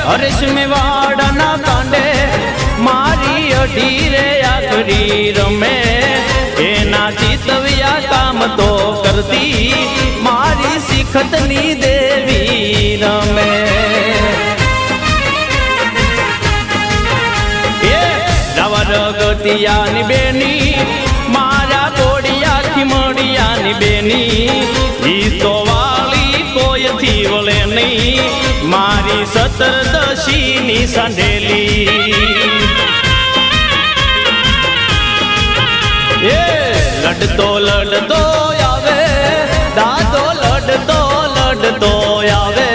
હરેશ મેવાડના કાંડે મારી અઢી રે આખરી રમે એના ચિતવ્યા કામ તો કરતી મારી શીખતની દેવી રમે રગતિયાની બેની મારા બોડિયા ખીમડિયાની બેની ઈ તો વાળી કોઈથી વળે નહીં મારી સતરદશીની સાંઢેલી એ લડતો લડતો આવે દાદો લડતો લડતો આવે